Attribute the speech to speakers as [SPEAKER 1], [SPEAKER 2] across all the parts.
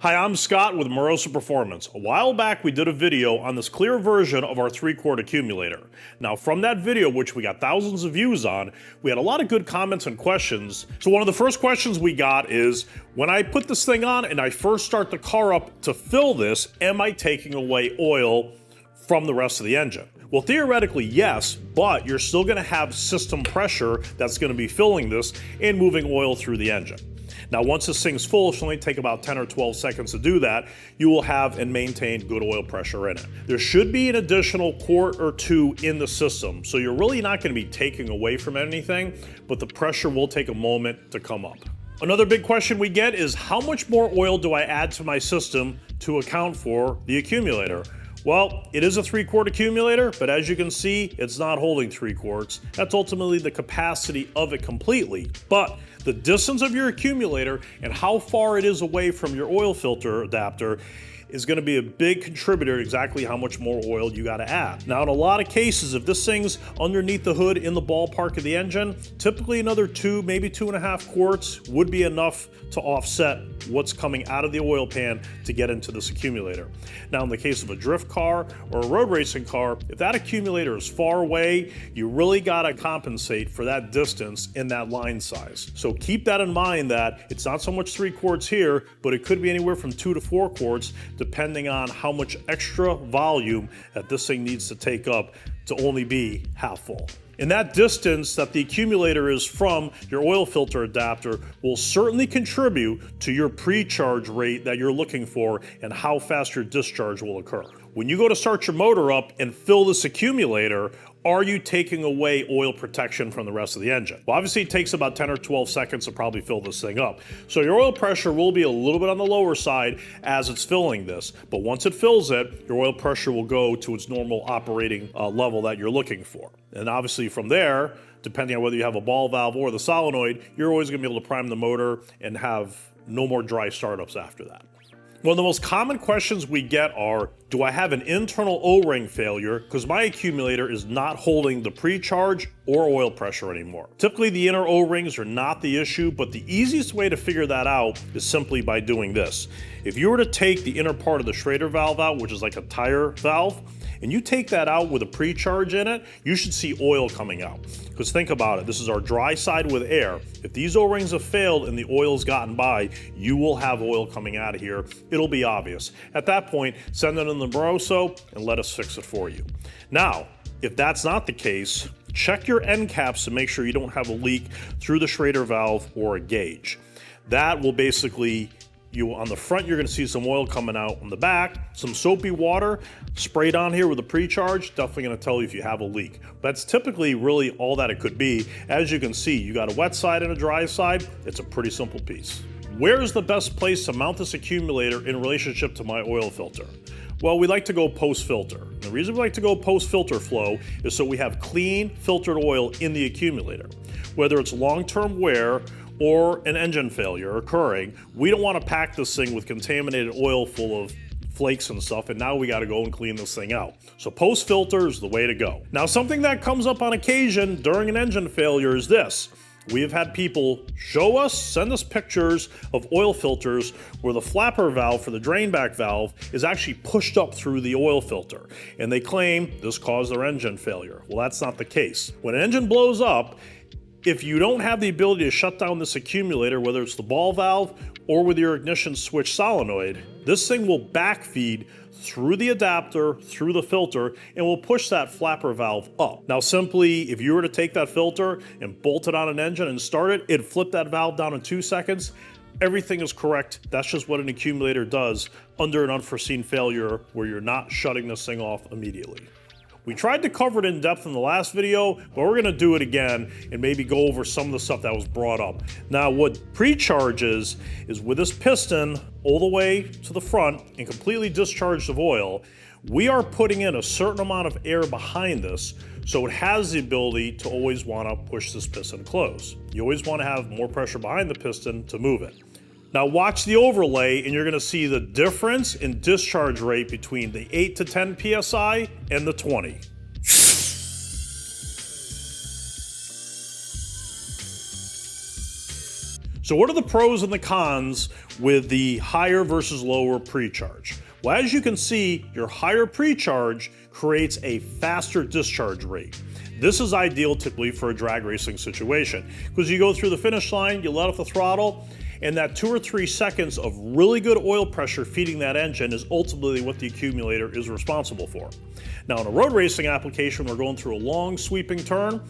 [SPEAKER 1] Hi, I'm Scott with Moroso Performance. A while back we did a video on this clear version of our 3-quart accumulator. Now from that video, which we got thousands of views on, we had a lot of good comments and questions. So one of the first questions we got is, when I put this thing on and I first start the car up to fill this, am I taking away oil from the rest of the engine? Well, theoretically, yes, but you're still gonna have system pressure that's gonna be filling this and moving oil through the engine. Now, once this thing's full, it should only take about 10 or 12 seconds to do that. You will have and maintain good oil pressure in it. There should be an additional quart or two in the system, so you're really not going to be taking away from anything, but the pressure will take a moment to come up. Another big question we get is, how much more oil do I add to my system to account for the accumulator? Well, it is a 3-quart accumulator, but as you can see, it's not holding 3 quarts. That's ultimately the capacity of it completely. But the distance of your accumulator and how far it is away from your oil filter adapter is going to be a big contributor to exactly how much more oil you got to add. Now, in a lot of cases, if this thing's underneath the hood in the ballpark of the engine, typically another 2, maybe 2.5 quarts would be enough to offset what's coming out of the oil pan to get into this accumulator. Now, in the case of a drift car or a road racing car, if that accumulator is far away, you really got to compensate for that distance in that line size. So keep that in mind, that it's not so much 3 quarts here, but it could be anywhere from 2 to 4 quarts, depending on how much extra volume that this thing needs to take up to only be half full. And that distance that the accumulator is from your oil filter adapter will certainly contribute to your pre-charge rate that you're looking for and how fast your discharge will occur. When you go to start your motor up and fill this accumulator, are you taking away oil protection from the rest of the engine? Well, obviously it takes about 10 or 12 seconds to probably fill this thing up. So your oil pressure will be a little bit on the lower side as it's filling this, but once it fills it, your oil pressure will go to its normal operating level that you're looking for. And obviously from there, depending on whether you have a ball valve or the solenoid, you're always gonna be able to prime the motor and have no more dry startups after that. One of the most common questions we get are, do I have an internal O-ring failure because my accumulator is not holding the pre-charge or oil pressure anymore? Typically the inner O-rings are not the issue, but the easiest way to figure that out is simply by doing this. If you were to take the inner part of the Schrader valve out, which is like a tire valve, and you take that out with a pre-charge in it, you should see oil coming out. Because think about it, this is our dry side with air. If these O-rings have failed and the oil's gotten by, you will have oil coming out of here. It'll be obvious. At that point, send it in the Moroso and let us fix it for you. Now, if that's not the case, check your end caps to make sure you don't have a leak through the Schrader valve or a gauge. That will basically, on the front, you're going to see some oil coming out. On the back, some soapy water sprayed on here with a pre-charge, definitely going to tell you if you have a leak. That's typically really all that it could be. As you can see, you got a wet side and a dry side. It's a pretty simple piece. Where is the best place to mount this accumulator in relationship to my oil filter? Well, we like to go post-filter. The reason we like to go post-filter flow is so we have clean filtered oil in the accumulator. Whether it's long-term wear or an engine failure occurring, we don't want to pack this thing with contaminated oil full of flakes and stuff, and now we got to go and clean this thing out. So post-filter is the way to go. Now, something that comes up on occasion during an engine failure is this. We have had people send us pictures of oil filters where the flapper valve for the drainback valve is actually pushed up through the oil filter, and they claim this caused their engine failure. Well, that's not the case. When an engine blows up, if you don't have the ability to shut down this accumulator, whether it's the ball valve or with your ignition switch solenoid, this thing will backfeed through the adapter, through the filter, and will push that flapper valve up. Now simply, if you were to take that filter and bolt it on an engine and start it, it'd flip that valve down in 2 seconds. Everything is correct. That's just what an accumulator does under an unforeseen failure where you're not shutting this thing off immediately. We tried to cover it in depth in the last video, but we're going to do it again and maybe go over some of the stuff that was brought up. Now, what pre-charge is with this piston all the way to the front and completely discharged of oil, we are putting in a certain amount of air behind this, so it has the ability to always want to push this piston close. You always want to have more pressure behind the piston to move it. Now watch the overlay and you're going to see the difference in discharge rate between the 8 to 10 PSI and the 20. So what are the pros and the cons with the higher versus lower precharge? Well, as you can see, your higher precharge creates a faster discharge rate. This is ideal typically for a drag racing situation because you go through the finish line, you let off the throttle, and that 2 or 3 seconds of really good oil pressure feeding that engine is ultimately what the accumulator is responsible for. Now in a road racing application, we're going through a long sweeping turn,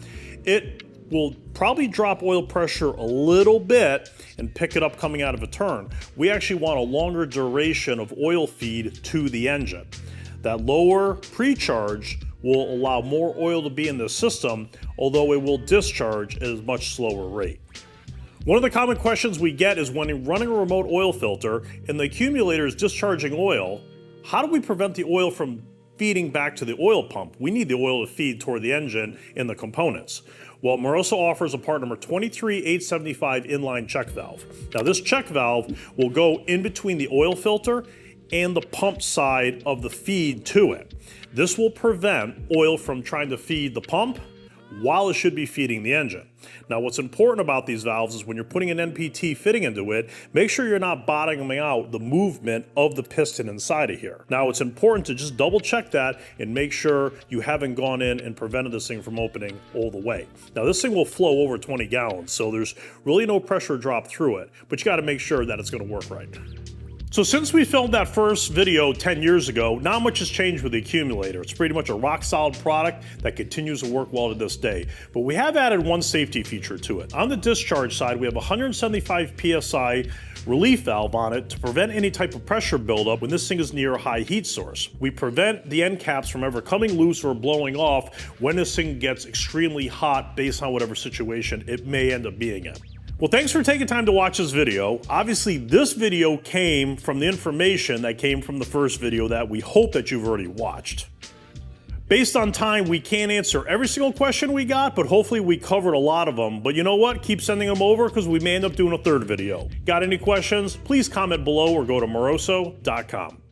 [SPEAKER 1] it will probably drop oil pressure a little bit and pick it up coming out of a turn. We actually want a longer duration of oil feed to the engine. That lower precharge will allow more oil to be in the system, although it will discharge at a much slower rate. One of the common questions we get is when running a remote oil filter and the accumulator is discharging oil, how do we prevent the oil from feeding back to the oil pump? We need the oil to feed toward the engine and the components. Well, Moroso offers a part number 23875 inline check valve. Now this check valve will go in between the oil filter and the pump side of the feed to it. This will prevent oil from trying to feed the pump while it should be feeding the engine. Now what's important about these valves is when you're putting an NPT fitting into it, make sure you're not bottoming out the movement of the piston inside of here. Now it's important to just double check that and make sure you haven't gone in and prevented this thing from opening all the way. Now this thing will flow over 20 gallons, so there's really no pressure drop through it, but you gotta make sure that it's gonna work right. So since we filmed that first video 10 years ago, not much has changed with the accumulator. It's pretty much a rock solid product that continues to work well to this day. But we have added one safety feature to it. On the discharge side, we have a 175 PSI relief valve on it to prevent any type of pressure buildup when this thing is near a high heat source. We prevent the end caps from ever coming loose or blowing off when this thing gets extremely hot based on whatever situation it may end up being in. Well, thanks for taking time to watch this video. Obviously, this video came from the information that came from the first video that we hope that you've already watched. Based on time, we can't answer every single question we got, but hopefully we covered a lot of them. But you know what? Keep sending them over because we may end up doing a third video. Got any questions? Please comment below or go to moroso.com.